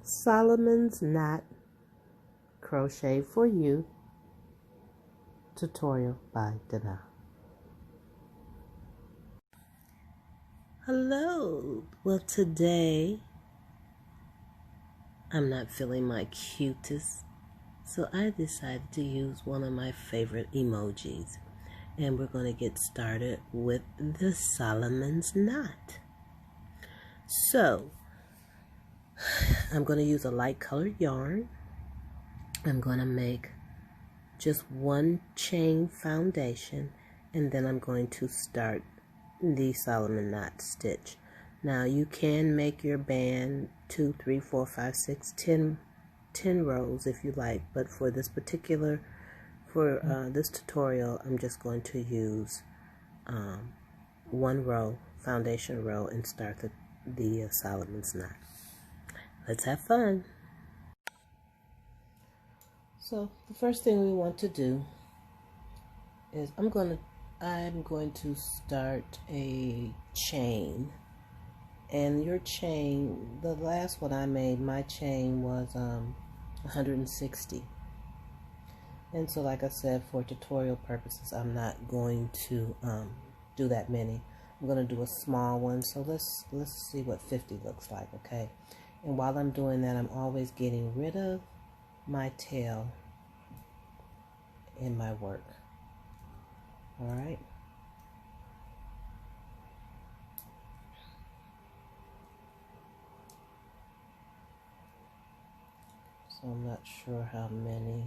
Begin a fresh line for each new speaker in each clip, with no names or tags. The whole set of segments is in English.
Solomon's Knot Crochet for You tutorial by Dana. Hello. Well, today I'm not feeling my cutest, so I decided to use one of my favorite emojis, and we're going to get started with the Solomon's Knot. So I'm going to use a light colored yarn. I'm going to make just one chain foundation, and then I'm going to start the Solomon knot stitch. Now you can make your band 2, 3, 4, 5, 6, 10 rows if you like, but for this tutorial I'm just going to use one row, foundation row, and start the Solomon's knot. Let's have fun. So the first thing we want to do is I'm going to start a chain. And your chain, the last one I made, my chain was 160. And so like I said, for tutorial purposes, I'm not going to do that many. I'm going to do a small one. So let's see what 50 looks like, okay? And while I'm doing that, I'm always getting rid of my tail in my work. All right? So I'm not sure how many.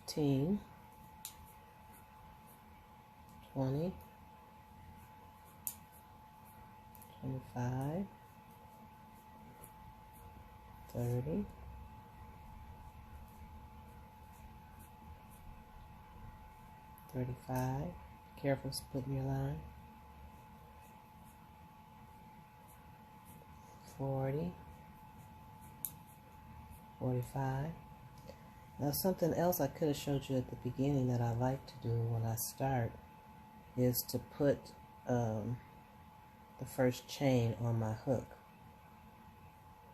15, 20, 25, 30, 35, careful splitting your line, 40, 45. Now something else I could have showed you at the beginning that I like to do when I start is to put the first chain on my hook.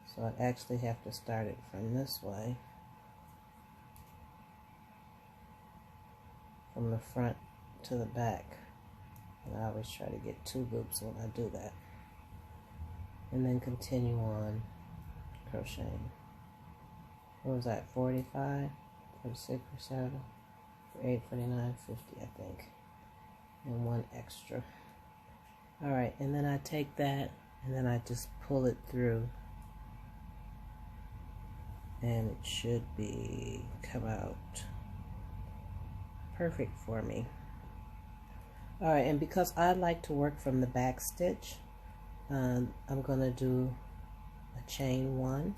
So I actually have to start it from this way, from the front to the back. And I always try to get 2 loops when I do that. And then continue on crocheting. What was that, 45, 46, 47, 48, 49, 50, I think. And 1 extra. Alright, and then I take that and then I just pull it through. And it should come out perfect for me. Alright, and because I like to work from the back stitch, I'm going to do a chain 1.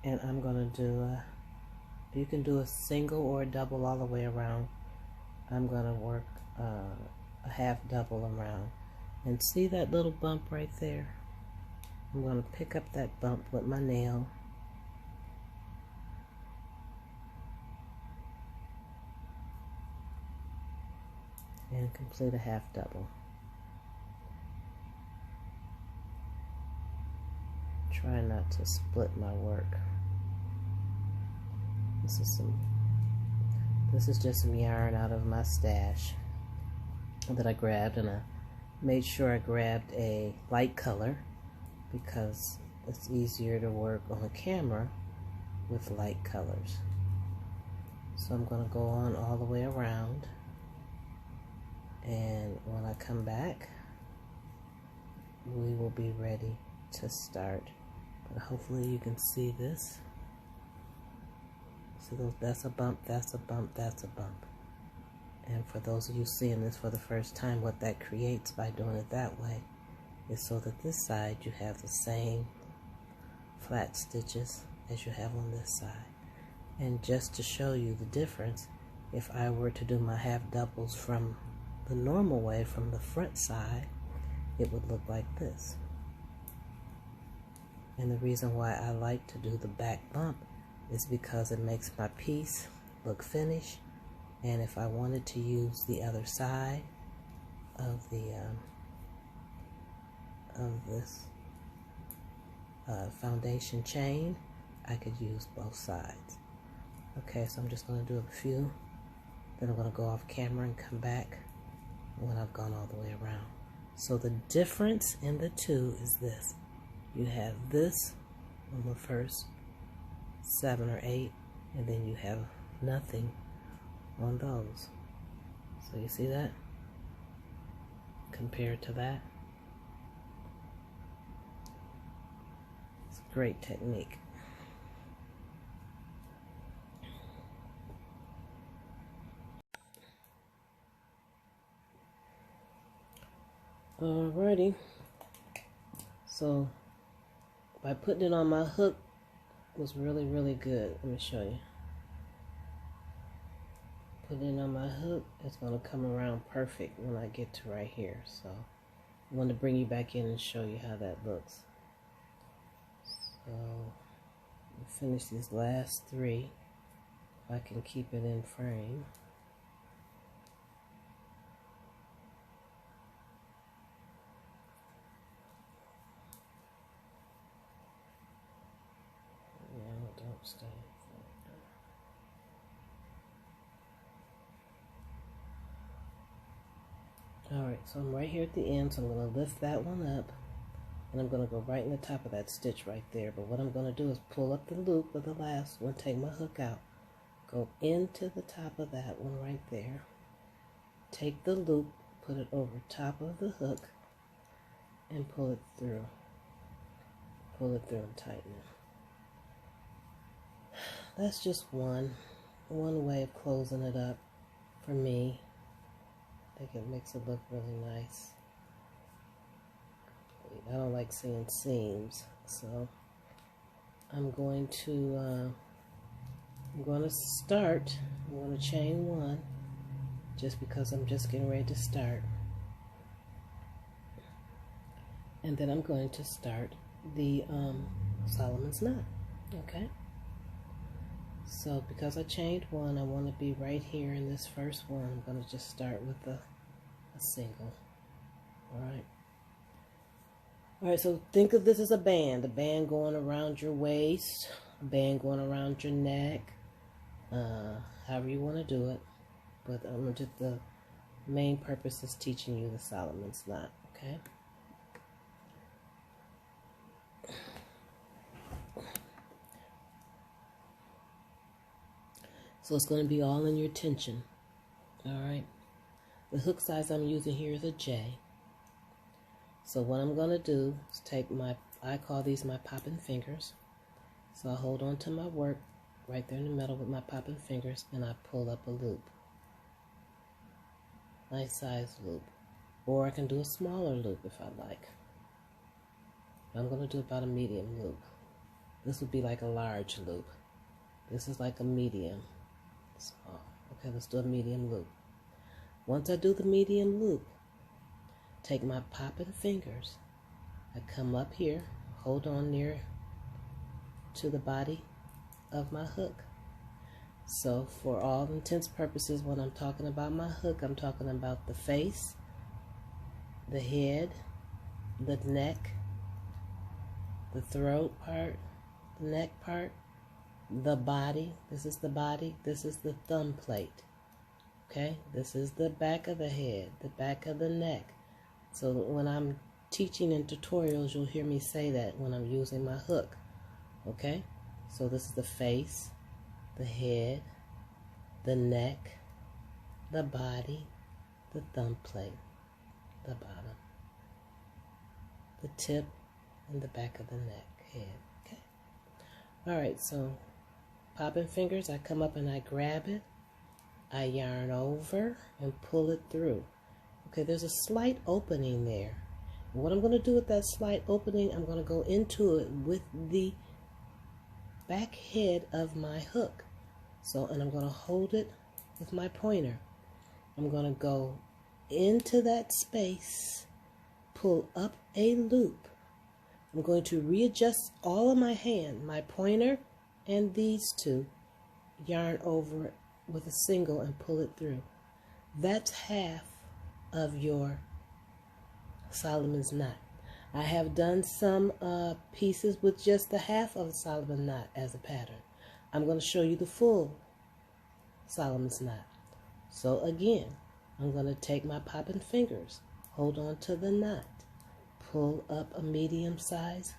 And I'm going to do you can do a single or a double all the way around. I'm going to work a half double around. And see that little bump right there? I'm going to pick up that bump with my nail. And complete a half double. Try not to split my work. This is just some yarn out of my stash that I grabbed, and I made sure I grabbed a light color because it's easier to work on a camera with light colors. So I'm going to go on all the way around, and when I come back we will be ready to start. But hopefully you can see this. So that's a bump, that's a bump, that's a bump. And for those of you seeing this for the first time, what that creates by doing it that way is so that this side you have the same flat stitches as you have on this side. And just to show you the difference, if I were to do my half doubles from the normal way, from the front side, it would look like this. And the reason why I like to do the back bump is because it makes my piece look finished. And if I wanted to use the other side of the this foundation chain, I could use both sides. Okay, so I'm just going to do a few, then I'm going to go off camera and come back when I've gone all the way around. So the difference in the two is this: you have this on the first 7 or 8, and then you have nothing on those. So you see that compared to that? It's a great technique. Alrighty, so by putting it on my hook was really, really good. Let me show you. Putting it on my hook, it's going to come around perfect when I get to right here. So I want to bring you back in and show you how that looks. So finish these last 3. If I can keep it in frame. Don't stay. Alright, so I'm right here at the end, so I'm going to lift that one up, and I'm going to go right in the top of that stitch right there. But what I'm going to do is pull up the loop of the last one, take my hook out, go into the top of that one right there, take the loop, put it over top of the hook, and pull it through. Pull it through and tighten it. That's just one way of closing it up for me. I think it makes it look really nice. I don't like seeing seams, so I'm going to start. I'm going to chain 1 just because I'm just getting ready to start, and then I'm going to start the Solomon's knot. Okay. So because I chained 1, I want to be right here in this first one. I'm going to just start with a single. Alright. Alright, so think of this as a band going around your waist, a band going around your neck, however you want to do it. But just the main purpose is teaching you the Solomon's knot, okay? So it's going to be all in your tension. Alright. The hook size I'm using here is a J. So what I'm going to do is take I call these my popping fingers. So I hold on to my work right there in the middle with my popping fingers, and I pull up a loop. Nice size loop. Or I can do a smaller loop if I like. I'm going to do about a medium loop. This would be like a large loop. This is like a medium. So, okay, let's do a medium loop. Once I do the medium loop, take my popping fingers. I come up here, hold on near to the body of my hook. So for all intents and purposes, when I'm talking about my hook, I'm talking about the face, the head, the neck, the throat part, the neck part, the body. This is the body. This is the thumb plate. Okay, this is the back of the head, the back of the neck. So when I'm teaching in tutorials, you'll hear me say that when I'm using my hook. Okay, so this is the face, the head, the neck, the body, the thumb plate, the bottom, the tip, and the back of the neck, head. Okay. All right, so popping fingers, I come up and I grab it. I yarn over and pull it through. Okay, there's a slight opening there. And what I'm going to do with that slight opening, I'm going to go into it with the back head of my hook. So, and I'm going to hold it with my pointer. I'm going to go into that space, pull up a loop, I'm going to readjust all of my hand, my pointer and these two, yarn over it with a single and pull it through. That's half of your Solomon's knot. I have done some pieces with just the half of the Solomon's knot as a pattern. I'm going to show you the full Solomon's knot. So again, I'm going to take my popping fingers, hold on to the knot, pull up a medium size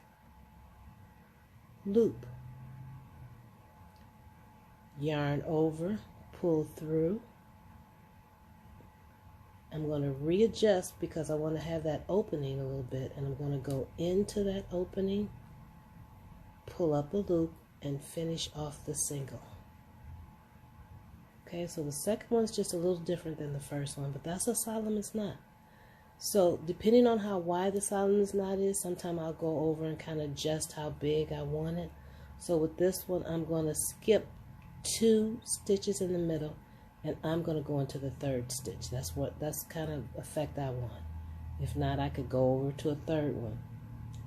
loop, yarn over, pull through. I'm going to readjust because I want to have that opening a little bit, and I'm going to go into that opening, pull up a loop, and finish off the single. Okay, so the second one's just a little different than the first one, but that's a Solomon's knot. So depending on how wide the Solomon's knot is, sometimes I'll go over and kind of adjust how big I want it. So with this one, I'm going to skip 2 stitches in the middle, and I'm going to go into the 3rd stitch. That's kind of effect I want. If not, I could go over to a 3rd one.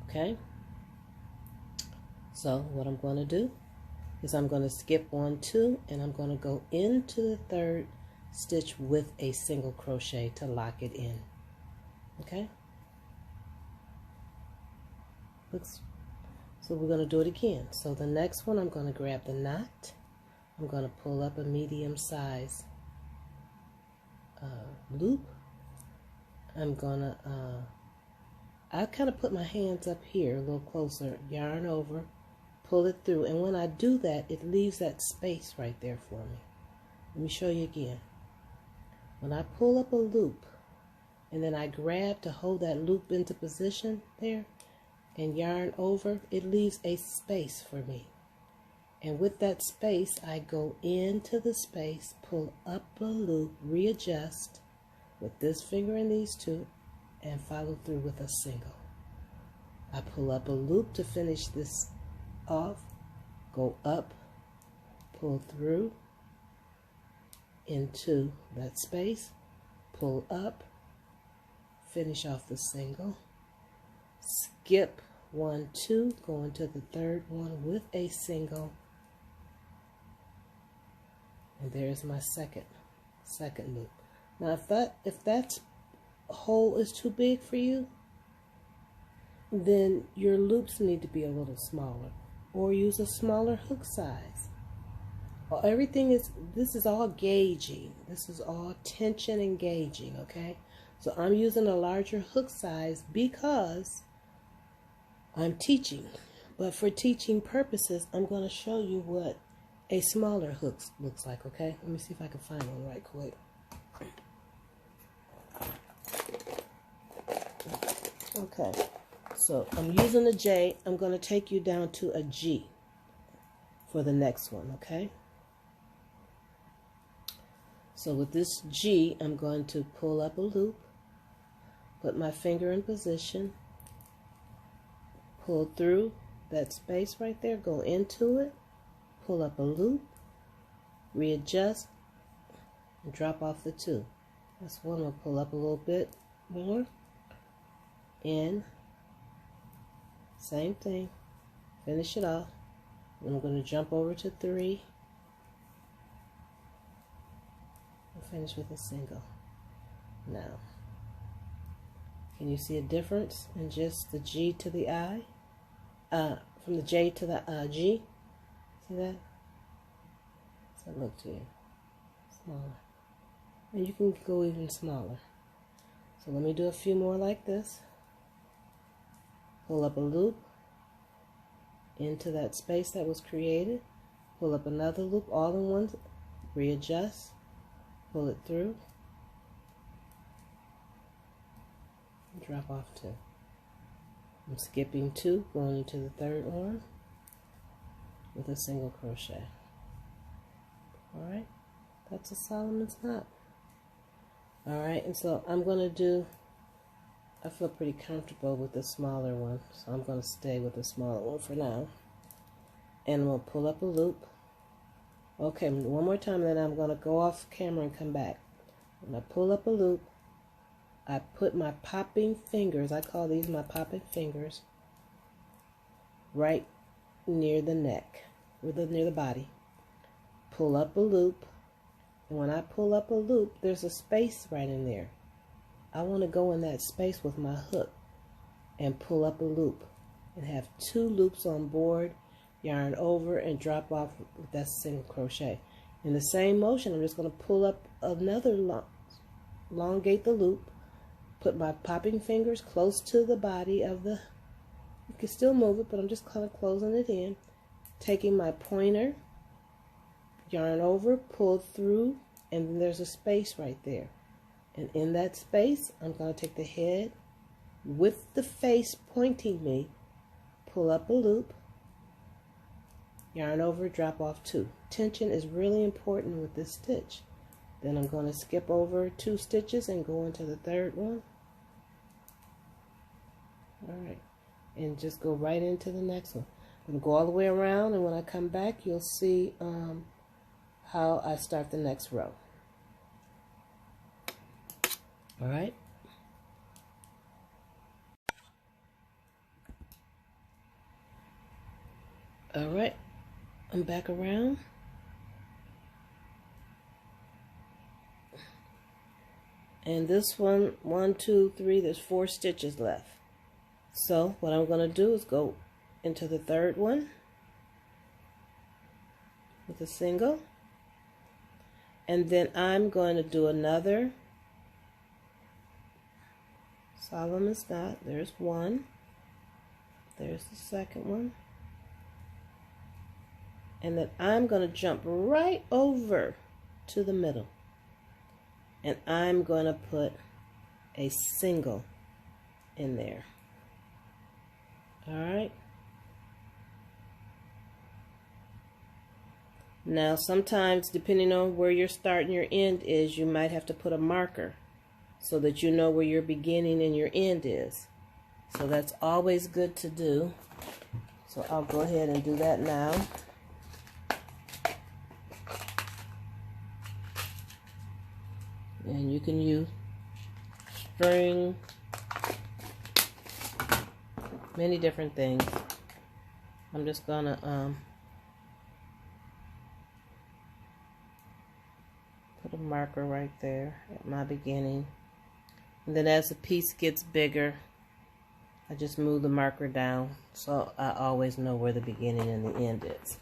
Okay? So what I'm going to do is I'm going to skip 1, 2, and I'm going to go into the 3rd stitch with a single crochet to lock it in. Okay? So we're going to do it again. So the next one, I'm going to grab the knot. I'm going to pull up a medium size loop. I'm going to, I kind of put my hands up here a little closer, yarn over, pull it through, and when I do that, it leaves that space right there for me. Let me show you again. When I pull up a loop, and then I grab to hold that loop into position there, and yarn over, it leaves a space for me. And with that space, I go into the space, pull up a loop, readjust with this finger and these two, and follow through with a single. I pull up a loop to finish this off, go up, pull through into that space, pull up, finish off the single, skip 1, 2, go into the 3rd one with a single, and there's my second loop. Now if that hole is too big for you, then your loops need to be a little smaller, or use a smaller hook size. This is all gauging. This is all tension and gauging, okay? So I'm using a larger hook size because I'm teaching. But for teaching purposes, I'm going to show you what a smaller hook looks like, okay? Let me see if I can find one right quick. Okay, so I'm using a J. I'm going to take you down to a G for the next one, okay? So with this G, I'm going to pull up a loop, put my finger in position, pull through that space right there, go into it, pull up a loop, readjust, and drop off the 2. That's one. I'll pull up a little bit more, in, same thing, finish it off. Then I'm going to jump over to 3 and finish with a single. Now, can you see a difference in just the G to the I? From the J to the G? See that? Does that look to you? Smaller. And you can go even smaller. So let me do a few more like this. Pull up a loop into that space that was created. Pull up another loop all in one. Readjust. Pull it through. And drop off 2. I'm skipping 2, going into the 3rd one with a single crochet. Alright, that's a Solomon's knot. Alright, and so I'm going to do, I feel pretty comfortable with the smaller one, so I'm going to stay with the smaller one for now. And I'm going to pull up a loop. Okay, one more time, then I'm going to go off camera and come back. When I pull up a loop, I put my popping fingers, I call these my popping fingers, right near the neck, near the body. Pull up a loop, and when I pull up a loop, there's a space right in there. I want to go in that space with my hook and pull up a loop and have 2 loops on board, yarn over and drop off with that single crochet. In the same motion, I'm just going to pull up another elongate the loop, put my popping fingers close to the body of the, you can still move it, but I'm just kind of closing it in, taking my pointer, yarn over, pull through, and then there's a space right there. And in that space, I'm going to take the head with the face pointing me, pull up a loop, yarn over, drop off 2. Tension is really important with this stitch. Then I'm going to skip over 2 stitches and go into the 3rd one. Alright, and just go right into the next one. I'm going to go all the way around, and when I come back, you'll see how I start the next row. Alright. Alright, I'm back around. And this one, 1, 2, 3, there's 4 stitches left. So what I'm going to do is go into the 3rd one with a single. And then I'm going to do another Solomon's knot. There's 1. There's the 2nd one. And then I'm going to jump right over to the middle. And I'm going to put a single in there. Alright. Now sometimes, depending on where your start and your end is, you might have to put a marker so that you know where your beginning and your end is. So that's always good to do. So I'll go ahead and do that now. And you can use string, many different things. I'm just gonna put a marker right there at my beginning. And then as the piece gets bigger, I just move the marker down so I always know where the beginning and the end is.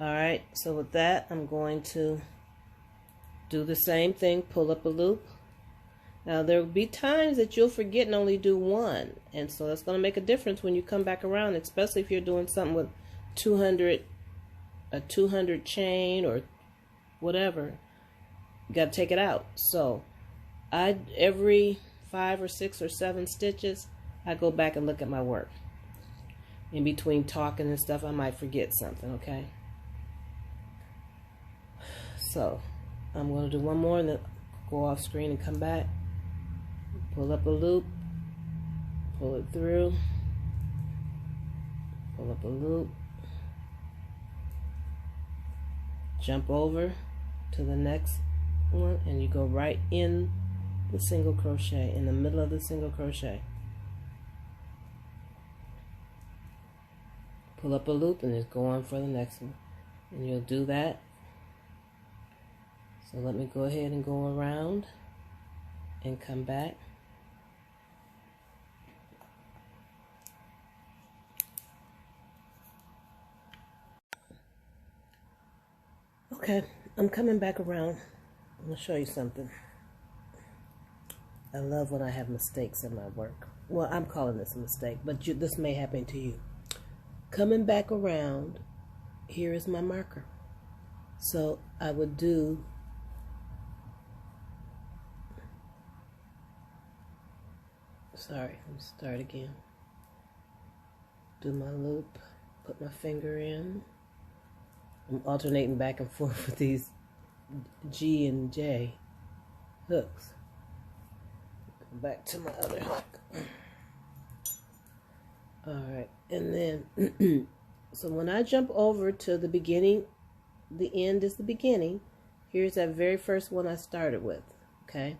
Alright, so with that, I'm going to do the same thing, pull up a loop. Now there will be times that you'll forget and only do 1, and so that's going to make a difference when you come back around, especially if you're doing something with a 200 chain or whatever. You got to take it out. So every 5 or 6 or 7 stitches, I go back and look at my work. In between talking and stuff, I might forget something, okay? So I'm going to do one more and then go off screen and come back. Pull up a loop, pull it through, pull up a loop, jump over to the next one, and you go right in the single crochet, in the middle of the single crochet. Pull up a loop and just go on for the next one. And you'll do that. So let me go ahead and go around and come back. Okay, I'm coming back around. I'm going to show you something. I love when I have mistakes in my work. Well, I'm calling this a mistake, but this may happen to you. Coming back around, here is my marker. So I would do let me start again. Do my loop, put my finger in. I'm alternating back and forth with these G and J hooks. Go back to my other hook. Alright, and then, so when I jump over to the beginning, the end is the beginning. Here's that very first one I started with, okay?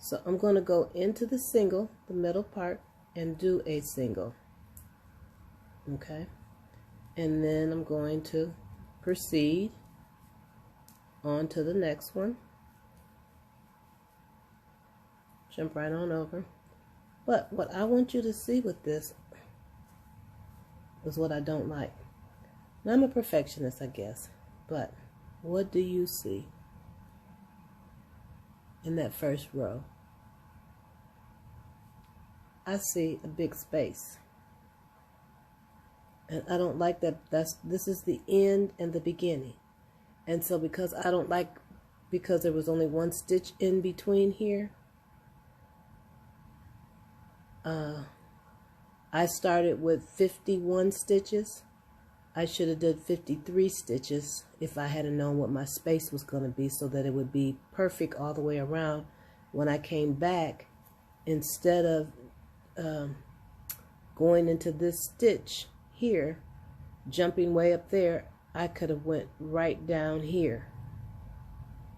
So I'm going to go into the single, the middle part, and do a single. Okay, and then I'm going to proceed on to the next one. Jump right on over. But what I want you to see with this is what I don't like. Now, I'm a perfectionist, I guess, but what do you see in that first row? I see a big space, and I don't like that. This is the end and the beginning, and so because I don't like, because there was only one stitch in between here, I started with 51 stitches. I should have done 53 stitches if I had known what my space was going to be, so that it would be perfect all the way around. When I came back, instead of going into this stitch here, jumping way up there, I could have went right down here,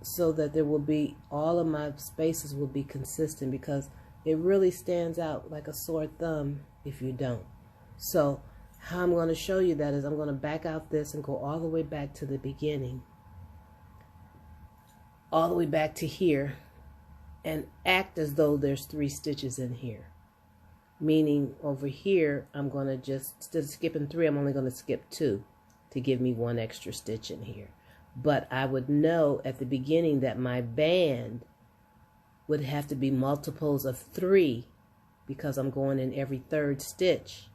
so that there will be, all of my spaces will be consistent, because it really stands out like a sore thumb if you don't. So how I'm going to show you that is I'm going to back out this and go all the way back to the beginning, all the way back to here, and act as though there's 3 stitches in here. Meaning over here, I'm going to just, instead of skipping 3, I'm only going to skip 2 to give me 1 extra stitch in here. But I would know at the beginning that my band would have to be multiples of 3, because I'm going in every 3rd stitch,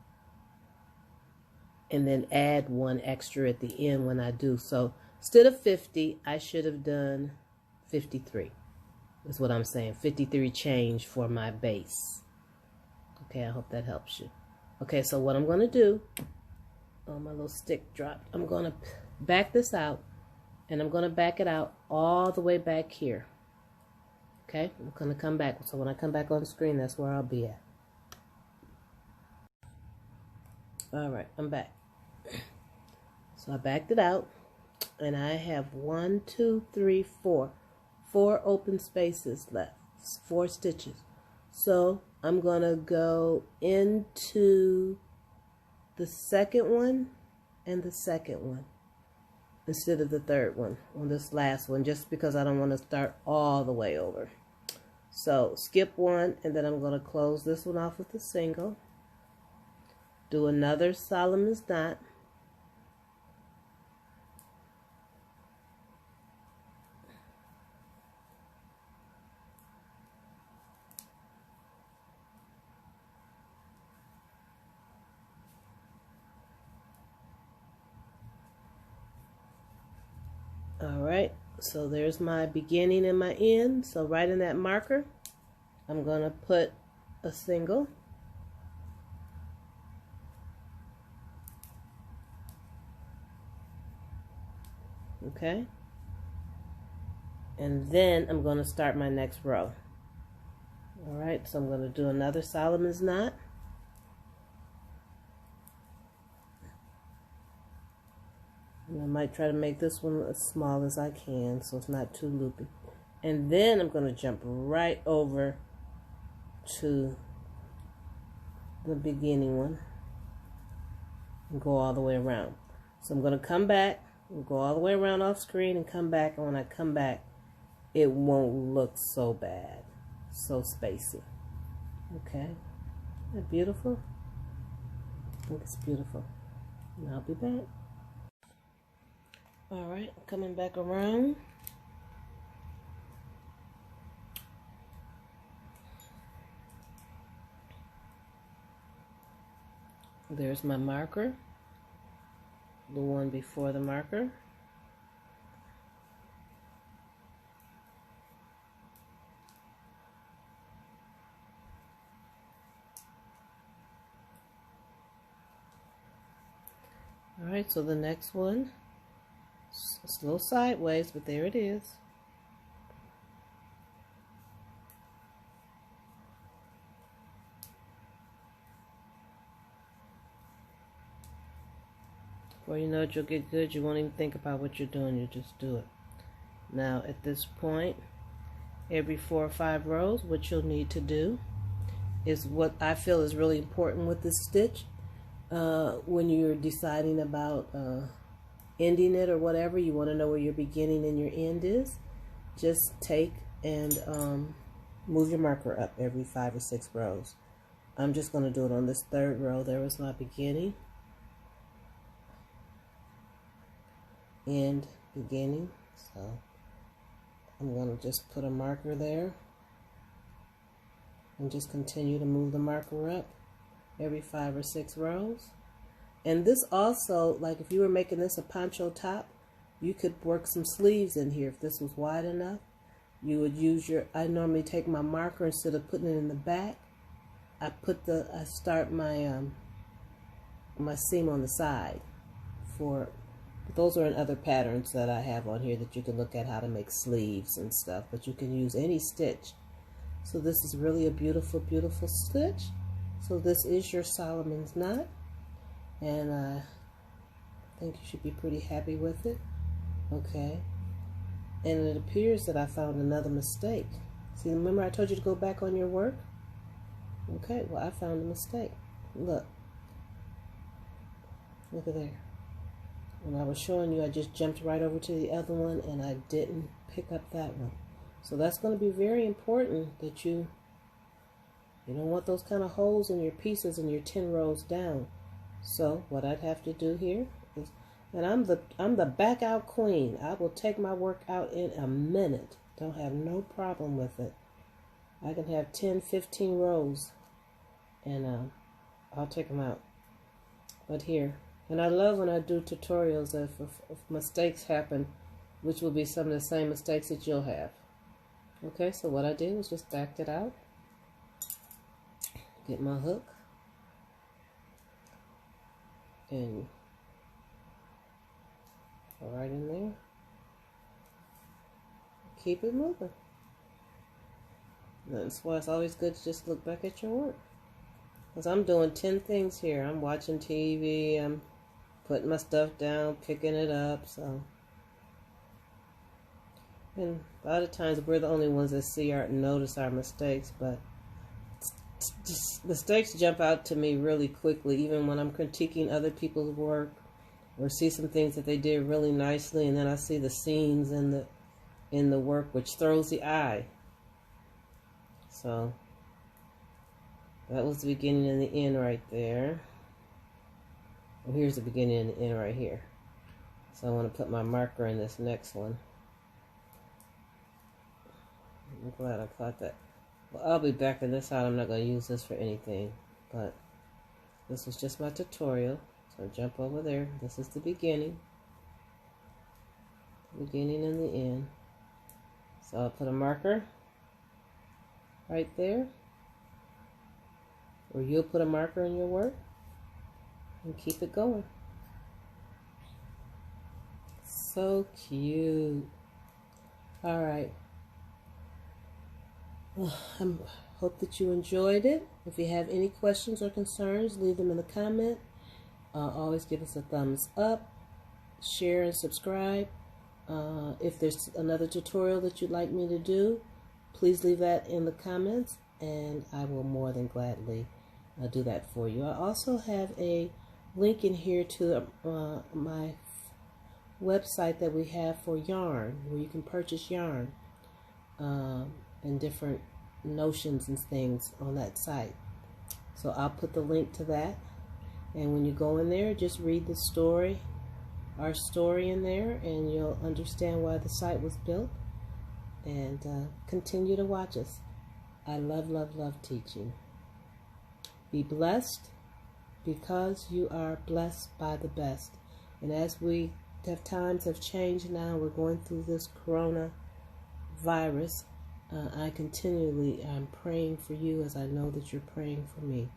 and then add 1 extra at the end when I do. So instead of 50, I should have done 53, is what I'm saying. 53 change for my base. Okay, I hope that helps you. Okay, so what I'm going to do, oh, my little stick dropped. I'm going to back this out, and I'm going to back it out all the way back here. Okay, I'm going to come back. So when I come back on the screen, that's where I'll be at. All right, I'm back. So I backed it out, and I have 1, 2, 3, 4. 4 open spaces left, 4 stitches. So I'm going to go into the second one and the second one instead of the third one on this last one, just because I don't want to start all the way over. So skip 1, and then I'm going to close this one off with a single. Do another Solomon's knot. Alright, so there's my beginning and my end. So right in that marker, I'm going to put a single. Okay, and then I'm going to start my next row. Alright, so I'm going to do another Solomon's knot. And I might try to make this one as small as I can so it's not too loopy. And then I'm going to jump right over to the beginning one and go all the way around. So I'm going to come back and go all the way around off screen and come back. And when I come back, it won't look so bad, so spacey. Okay, isn't that beautiful? I think it's beautiful. And I'll be back. Alright, coming back around. There's my marker, the one before the marker. Alright, so the next one, it's a little sideways, but there it is. Before you know it, you'll get good. You won't even think about what you're doing. You just do it. Now, at this point, every 4 or 5 rows, what you'll need to do is what I feel is really important with this stitch when you're deciding about ending it or whatever, you want to know where your beginning and your end is, just take and move your marker up every 5 or 6 rows. I'm just going to do it on this 3rd row. There was my beginning, end, beginning. So I'm going to just put a marker there and just continue to move the marker up every 5 or 6 rows. And this also, like if you were making this a poncho top, you could work some sleeves in here. If this was wide enough, you would use your, I normally take my marker, instead of putting it in the back, I start my my seam on the side. Those are in other patterns that I have on here that you can look at how to make sleeves and stuff, but you can use any stitch. So this is really a beautiful, beautiful stitch. So this is your Solomon's knot, and I think you should be pretty happy with it. Okay, and it appears that I found another mistake. See, remember I told you to go back on your work? Okay, well I found a mistake. Look at there. When I was showing you, I just jumped right over to the other one and I didn't pick up that one. So that's going to be very important, that you don't want those kind of holes in your pieces and your 10 rows down. So what I'd have to do here is, and I'm the back out queen. I will take my work out in a minute. Don't have no problem with it. I can have 10, 15 rows and I'll take them out. But here, and I love when I do tutorials if mistakes happen, which will be some of the same mistakes that you'll have. Okay, so what I did was just backed it out, get my hook, and go right in there, keep it moving. That's why it's always good to just look back at your work. Because I'm doing 10 things here. I'm watching TV, I'm putting my stuff down, picking it up, so. And a lot of times we're the only ones that see or notice our mistakes, but mistakes jump out to me really quickly, even when I'm critiquing other people's work or see some things that they did really nicely, and then I see the seams in the work, which throws the eye. So that was the beginning and the end right there. Well, here's the beginning and the end right here. So I want to put my marker in this next one. I'm glad I caught that. Well, I'll be back in this out. I'm not going to use this for anything, but this was just my tutorial. So jump over there. This is the beginning and the end. So I'll put a marker right there, or you'll put a marker in your work and keep it going. So cute. All right. Well, I hope that you enjoyed it. If you have any questions or concerns, leave them in the comment. Always give us a thumbs up, share and subscribe. If there's another tutorial that you'd like me to do, please leave that in the comments and I will more than gladly do that for you. I also have a link in here to my website that we have for yarn, where you can purchase yarn and different notions and things on that site. So I'll put the link to that, and when you go in there, just read the story, our story in there, and you'll understand why the site was built, and continue to watch us. I love, love, love teaching. Be blessed, because you are blessed by the best. And as we have times have changed now, we're going through this coronavirus. I continually am praying for you, as I know that you're praying for me.